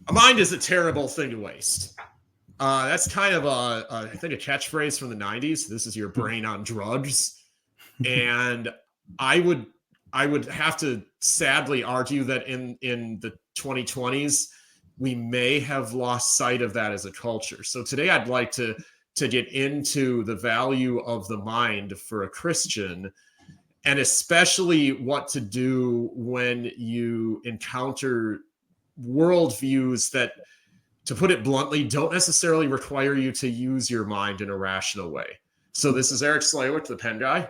A mind is a terrible thing to waste. That's kind of I think a catchphrase from the 90s. This is your brain on drugs. And I would have to sadly argue that in the 2020s, we may have lost sight of that as a culture. So today I'd like to get into the value of the mind for a Christian, and especially what to do when you encounter worldviews that, to put it bluntly, don't necessarily require you to use your mind in a rational way. So this is Eric Slawick, the Penn Guy.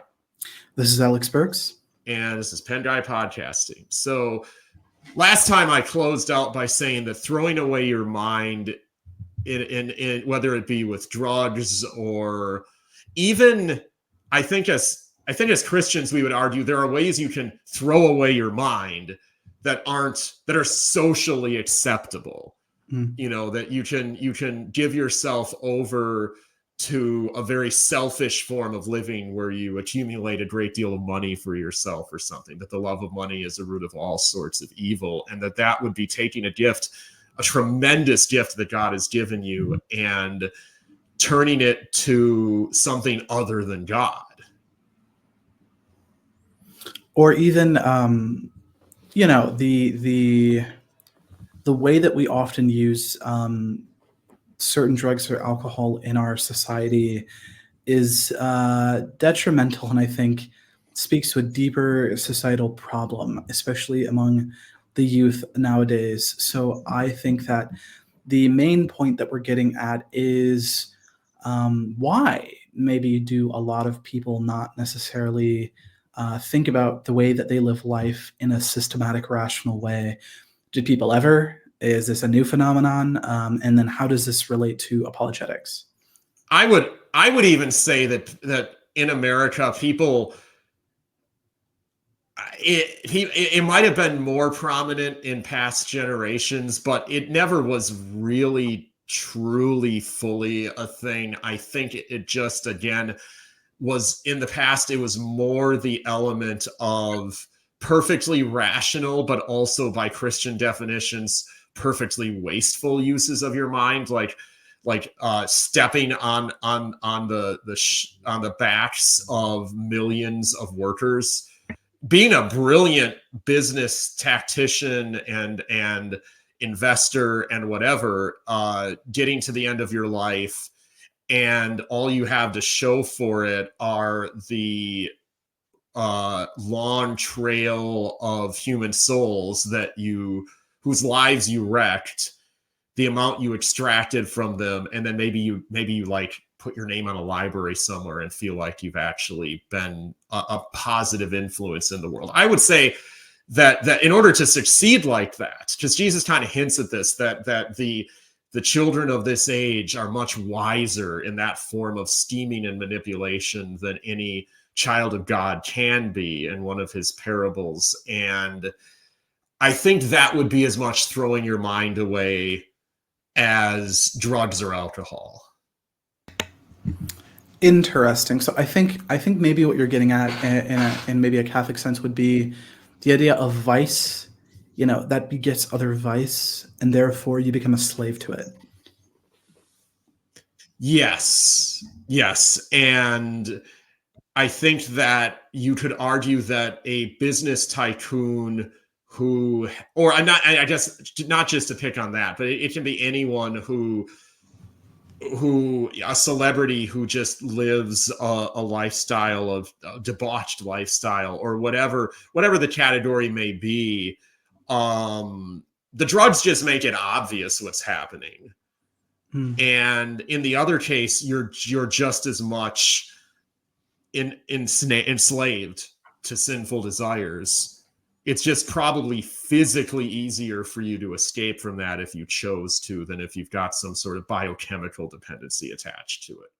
This is Alex Burks. And this is Penn Guy Podcasting. So last time I closed out by saying that throwing away your mind in whether it be with drugs or even, I think as Christians, we would argue there are ways you can throw away your mind that are socially acceptable. You know, that you can give yourself over to a very selfish form of living where you accumulate a great deal of money for yourself or something, that the love of money is the root of all sorts of evil, and that would be taking a tremendous gift that God has given you and turning it to something other than God. Or even, the way that we often use certain drugs or alcohol in our society is detrimental, and I think speaks to a deeper societal problem, especially among the youth nowadays. So I think that the main point that we're getting at is why maybe do a lot of people not necessarily think about the way that they live life in a systematic, rational way. Did people ever? Is this a new phenomenon? And then how does this relate to apologetics? I would even say that in America, people, it might have been more prominent in past generations, but it never was really, truly, fully a thing. I think it just, again, was in the past, it was more the element of perfectly rational, but also by Christian definitions, perfectly wasteful uses of your mind, like stepping on the backs of millions of workers, being a brilliant business tactician and investor and whatever, getting to the end of your life, and all you have to show for it are the long trail of human souls whose lives you wrecked, the amount you extracted from them, and then maybe you like put your name on a library somewhere and feel like you've actually been a positive influence in the world. I would say that in order to succeed like that, because Jesus kind of hints at this, that the children of this age are much wiser in that form of scheming and manipulation than any child of God can be in one of his parables. And I think that would be as much throwing your mind away as drugs or alcohol. Interesting. So I think maybe what you're getting at in maybe a Catholic sense would be the idea of vice, that begets other vice, and therefore you become a slave to it. Yes. And I think that you could argue that a business tycoon I guess not just to pick on that, but it can be anyone who a celebrity who just lives a lifestyle of a debauched lifestyle, or whatever the category may be. The drugs just make it obvious what's happening. And in the other case, you're just as much enslaved to sinful desires. It's just probably physically easier for you to escape from that if you chose to, than if you've got some sort of biochemical dependency attached to it.